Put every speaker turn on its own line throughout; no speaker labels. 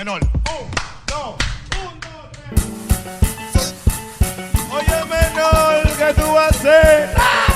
menor. Oye, menor, ¿qué tú vas a hacer?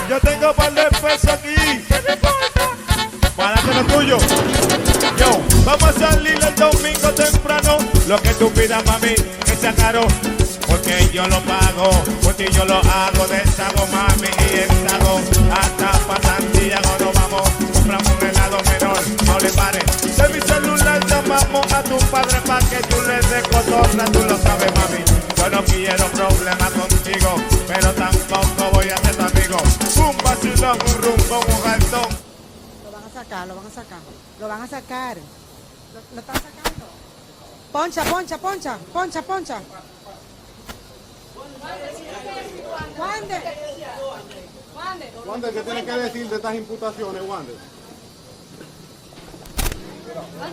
Yo tengo un par de pesos aquí. ¿Qué te importa? Párate lo tuyo. Yo, vamos a salir el domingo temprano. Lo que tú pidas, mami, que sea caro. Porque yo lo pago, porque yo lo hago. Deshago, mami, y deshago. Hasta pa' Santiago nos vamos. Compramos un helado menor, no le pares. De mi celular llamamos a tu padre pa' que tú le des cotorra. Tú lo sabes, mami. Yo no quiero problemas contigo, pero tampoco voy a ser tu amigo. Un vacilón, un rumbo, un jaltón.
Lo van a sacar. Lo van a sacar. Lo están sacando. Poncha.
Wander, ¿qué tienes que decir de estas imputaciones, Wander?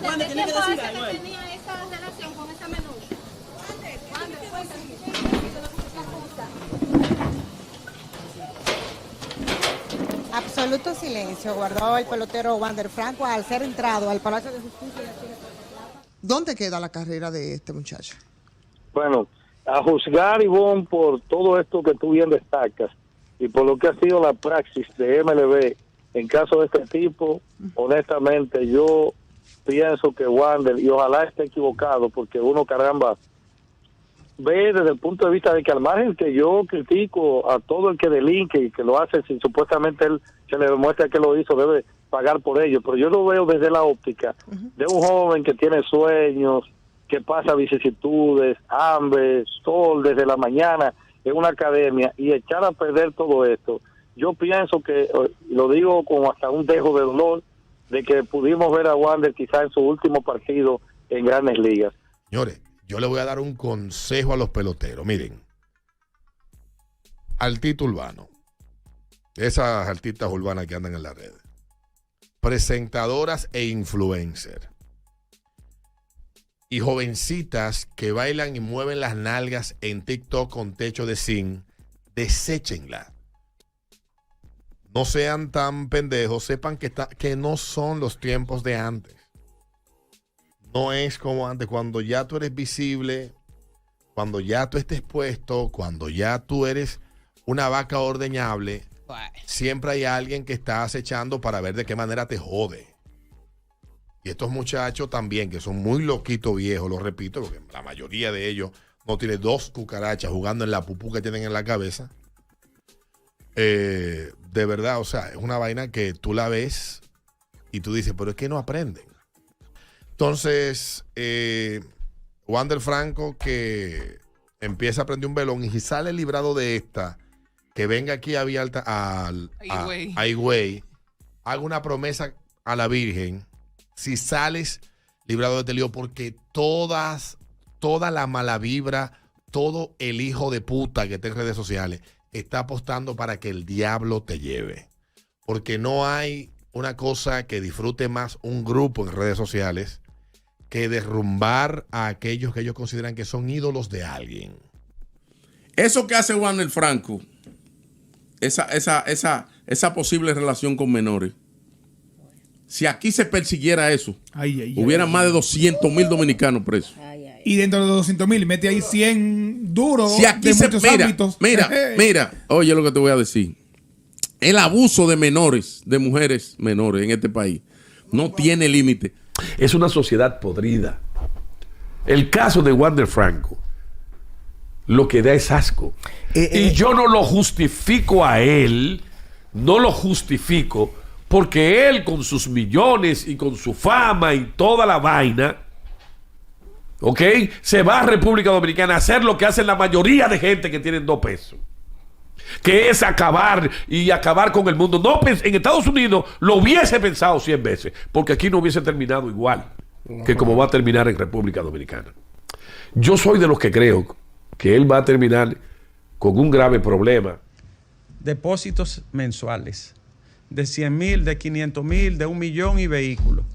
Wander, ¿qué tiempo hace que tenía esa relación con esa menor? Wander,
Absoluto silencio guardó el pelotero Wander Franco al ser entrado al Palacio de Justicia.
¿Dónde queda la carrera de este muchacho?
Bueno, a juzgar, Ivonne, por todo esto que tú bien destacas y por lo que ha sido la praxis de MLB en caso de este tipo, honestamente yo pienso que Wander, y ojalá esté equivocado, porque uno, caramba, ve desde el punto de vista de que al margen que yo critico a todo el que delinque y que lo hace si supuestamente él se le demuestra que lo hizo, debe pagar por ello, pero yo lo veo desde la óptica de un joven que tiene sueños, que pasa vicisitudes, hambre, sol desde la mañana en una academia, y echar a perder todo esto. Yo pienso que, lo digo con hasta un dejo de dolor, de que pudimos ver a Wander quizá en su último partido en Grandes Ligas.
Señores, yo le voy a dar un consejo a los peloteros. Miren, altito urbano, esas artistas urbanas que andan en las redes, presentadoras e influencers, y jovencitas que bailan y mueven las nalgas en TikTok con techo de zinc, deséchenla. No sean tan pendejos, sepan que no son los tiempos de antes. No es como antes, cuando ya tú eres visible, cuando ya tú estés puesto, cuando ya tú eres una vaca ordeñable, siempre hay alguien que está acechando para ver de qué manera te jode. Y estos muchachos también, que son muy loquitos viejos, lo repito, porque la mayoría de ellos no tiene 2 cucarachas jugando en la pupú que tienen en la cabeza. De verdad, o sea, es una vaina que tú la ves y tú dices, pero es que no aprenden. Entonces, Wander Franco, que empieza a prender un velón y si sale librado de esta, que venga aquí a Villalta, a Higüey, haga una promesa a la Virgen, si sales librado de este lío, porque toda la mala vibra, todo el hijo de puta que está en redes sociales, está apostando para que el diablo te lleve. Porque no hay una cosa que disfrute más un grupo en redes sociales que derrumbar a aquellos que ellos consideran que son ídolos de alguien.
Eso que hace Wander Franco, esa posible relación con menores, si aquí se persiguiera eso, hubiera más de 200,000 dominicanos presos.
Y dentro de 200,000, mete ahí 100 duros
si aquí
de muchos ámbitos.
Mira, oye lo que te voy a decir. El abuso de menores, de mujeres menores en este país, no tiene límite.
Es una sociedad podrida. El caso de Wander Franco, lo que da es asco. Y yo no lo justifico a él, no lo justifico, porque él con sus millones y con su fama y toda la vaina, ¿ok? Se va a República Dominicana a hacer lo que hacen la mayoría de gente que tienen 2 pesos. Que es acabar con el mundo. No, en Estados Unidos lo hubiese pensado 100 veces, porque aquí no hubiese terminado igual que como va a terminar en República Dominicana. Yo soy de los que creo que él va a terminar con un grave problema.
Depósitos mensuales de 100,000, de 500,000, de 1,000,000 y vehículos.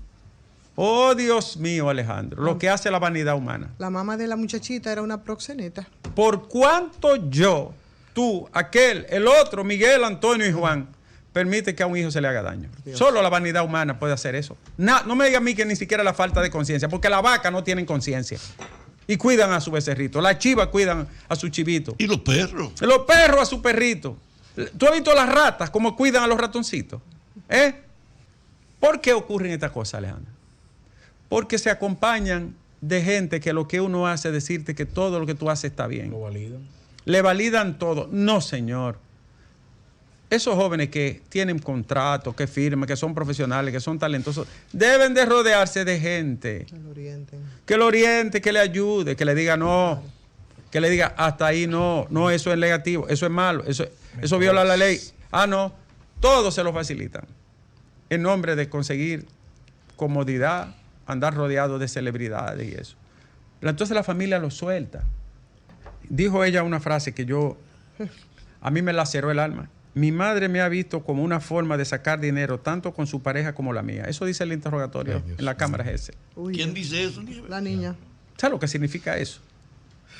Oh, Dios mío, Alejandro, lo que hace la vanidad humana.
La mamá de la muchachita era una proxeneta.
¿Por cuánto yo, tú, aquel, el otro, Miguel, Antonio y Juan, permite que a un hijo se le haga daño. Solo la vanidad humana puede hacer eso. No me diga a mí que ni siquiera la falta de conciencia, porque las vacas no tienen conciencia. Y cuidan a su becerrito. Las chivas cuidan a su chivito.
¿Y los perros?
Los perros a su perrito. ¿Tú has visto las ratas cómo cuidan a los ratoncitos? ¿Por qué ocurren estas cosas, Alejandro? Porque se acompañan de gente que lo que uno hace es decirte que todo lo que tú haces está bien.
Lo validan.
Le validan todo. No, señor. Esos jóvenes que tienen contratos, que firman, que son profesionales, que son talentosos, deben de rodearse de gente que lo oriente, que le ayude, que le diga no, que le diga hasta ahí no, eso es negativo, eso es malo, eso viola la ley. No, todo se lo facilitan en nombre de conseguir comodidad, andar rodeado de celebridades y eso. Entonces la familia lo suelta. Dijo ella una frase que a mí me laceró el alma. Mi madre me ha visto como una forma de sacar dinero, tanto con su pareja como la mía. Eso dice el interrogatorio en la cámara GS.
¿Quién dice eso?
La niña.
¿Sabes lo que significa eso?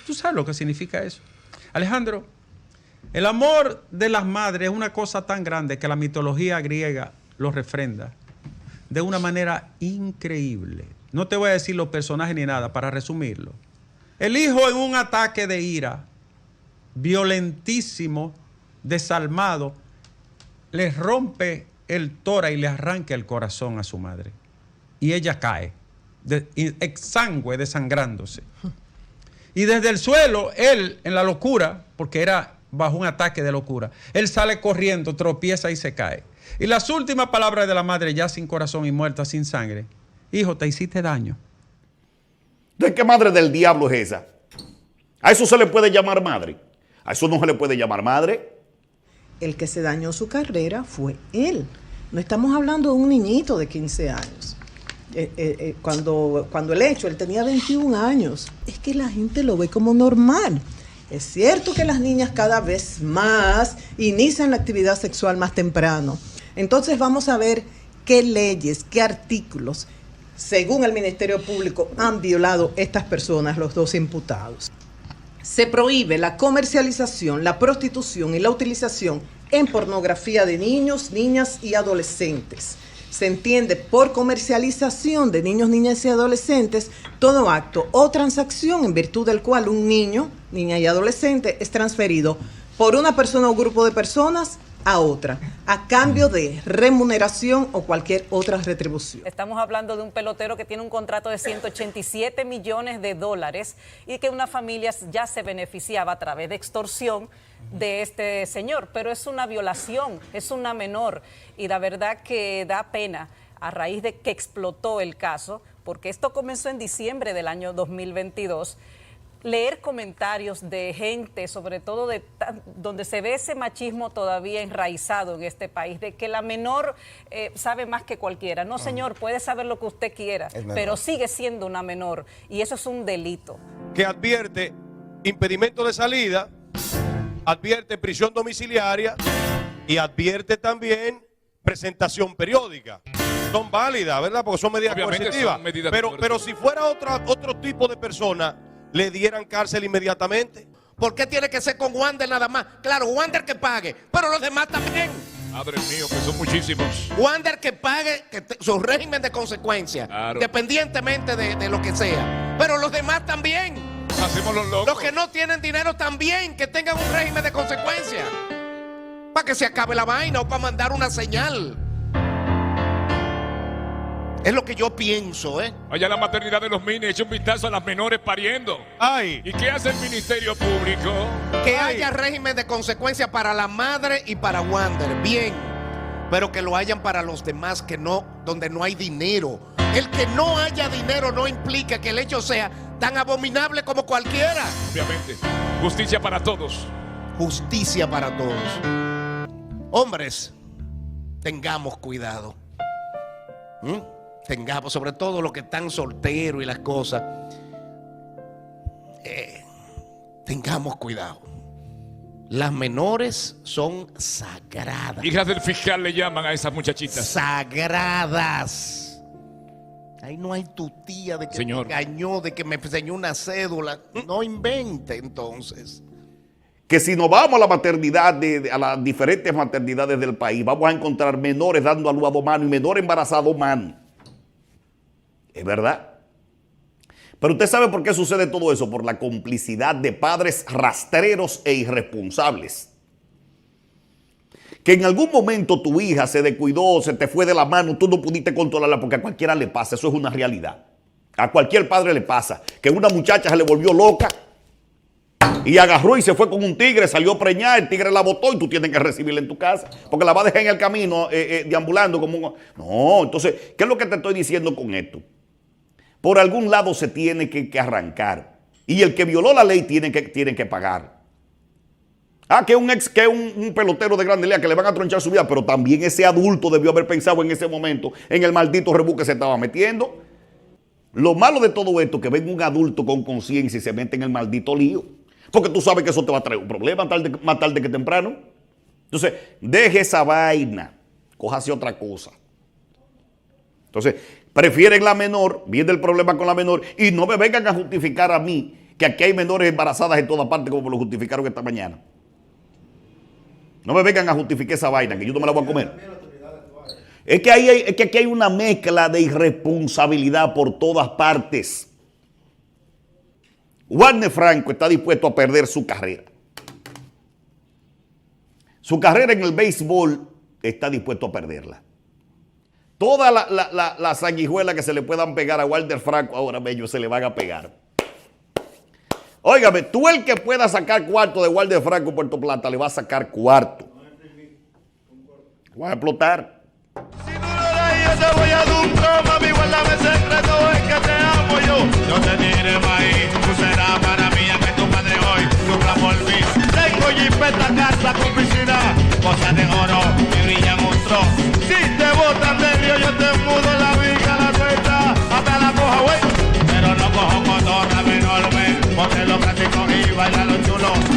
¿Tú sabes lo que significa eso? Alejandro, el amor de las madres es una cosa tan grande que la mitología griega lo refrenda de una manera increíble. No te voy a decir los personajes ni nada, para resumirlo. El hijo en un ataque de ira, violentísimo, desalmado, le rompe el tórax y le arranca el corazón a su madre. Y ella cae, exangüe, desangrándose. Y desde el suelo, él, en la locura, porque era bajo un ataque de locura, él sale corriendo, tropieza y se cae. Y las últimas palabras de la madre, ya sin corazón y muerta, sin sangre: hijo, te hiciste daño.
¿De qué madre del diablo es esa? ¿A eso se le puede llamar madre? ¿A eso no se le puede llamar madre?
El que se dañó su carrera fue él. No estamos hablando de un niñito de 15 años. Cuando el hecho, él tenía 21 años. Es que la gente lo ve como normal. Es cierto que las niñas cada vez más inician la actividad sexual más temprano. Entonces vamos a ver qué leyes, qué artículos, según el Ministerio Público, han violado estas personas, los dos imputados. Se prohíbe la comercialización, la prostitución y la utilización en pornografía de niños, niñas y adolescentes. Se entiende por comercialización de niños, niñas y adolescentes todo acto o transacción en virtud del cual un niño, niña y adolescente es transferido por una persona o grupo de personas a otra, a cambio de remuneración o cualquier otra retribución.
Estamos hablando de un pelotero que tiene un contrato de 187 millones de dólares y que una familia ya se beneficiaba a través de extorsión de este señor, pero es una violación, es una menor, y la verdad que da pena a raíz de que explotó el caso, porque esto comenzó en diciembre del año 2022, leer comentarios de gente, sobre todo donde se ve ese machismo todavía enraizado en este país, de que la menor sabe más que cualquiera. No, señor, puede saber lo que usted quiera, pero sigue siendo una menor, y eso es un delito.
Que advierte impedimento de salida, advierte prisión domiciliaria y advierte también presentación periódica. Son válidas, ¿verdad? Porque son medidas coercitivas. Pero si fuera otro tipo de persona, le dieran cárcel inmediatamente.
¿Por qué tiene que ser con Wander nada más? Claro, Wander que pague, pero los demás también.
Madre mío, que son muchísimos.
Wander que pague su régimen de consecuencias, claro, independientemente de lo que sea. Pero los demás también.
Hacemos los locos.
Los que no tienen dinero también, que tengan un régimen de consecuencias. Para que se acabe la vaina o para mandar una señal. Es lo que yo pienso,
Allá la maternidad de los Minis, echa un vistazo a las menores pariendo.
¡Ay!
¿Y qué hace el Ministerio Público?
Que haya régimen de consecuencia para la madre y para Wander, bien. Pero que lo hayan para los demás, que no, donde no hay dinero. El que no haya dinero no implica que el hecho sea tan abominable como cualquiera.
Obviamente. Justicia para todos.
Justicia para todos. Hombres, tengamos cuidado. Tengamos, sobre todo los que están solteros y las cosas, tengamos cuidado. Las menores son sagradas.
Hijas del fiscal le llaman a esas muchachitas.
Sagradas. Ahí no hay tu tía de que me engañó, de que me enseñó una cédula. No invente entonces.
que si nos vamos a la maternidad, a las diferentes maternidades del país, vamos a encontrar menores dando a luz a 2 manos y menores embarazados a 2 manos. Es verdad. Pero usted sabe por qué sucede todo eso, por la complicidad de padres rastreros e irresponsables. Que en algún momento tu hija se descuidó, se te fue de la mano, tú no pudiste controlarla, porque a cualquiera le pasa, eso es una realidad. A cualquier padre le pasa, que una muchacha se le volvió loca y agarró y se fue con un tigre, salió preñada, el tigre la botó y tú tienes que recibirla en tu casa, porque la va a dejar en el camino deambulando como un... No, entonces, ¿qué es lo que te estoy diciendo con esto? Por algún lado se tiene que arrancar, y el que violó la ley tiene que pagar. Que un pelotero de grande liga que le van a tronchar su vida, pero también ese adulto debió haber pensado en ese momento en el maldito rebú que se estaba metiendo. Lo malo de todo esto es que venga un adulto con conciencia y se mete en el maldito lío, porque tú sabes que eso te va a traer un problema más tarde que temprano. Entonces, deje esa vaina, cójase otra cosa. Entonces, prefieren la menor, viene el problema con la menor, y no me vengan a justificar a mí que aquí hay menores embarazadas en todas partes, como me lo justificaron esta mañana. No me vengan a justificar esa vaina, que yo no me la voy a comer. Es que aquí hay una mezcla de irresponsabilidad por todas partes. Wander Franco está dispuesto a perder su carrera. Su carrera en el béisbol está dispuesto a perderla. Todas las sanguijuelas que se le puedan pegar a Wander Franco ahora ellos se le van a pegar. Óigame, tú el que pueda sacar cuarto de Wander Franco en Puerto Plata, le va a sacar cuarto. Va a explotar.
Si tú no eres yo te voy a dar un broma, mi guárdame secreto, es que te amo yo. Yo te diré maíz, tú serás para mí, que tu padre hoy sufra por mí. Tengo jipeta, casa con piscina, cosas de oro que brillan monstruo. Si te botan de río, yo te mudo la viga, la suelta, hasta la coja, güey. Pero no cojo cotorra menor, güey, porque lo practico y baila lo chulo.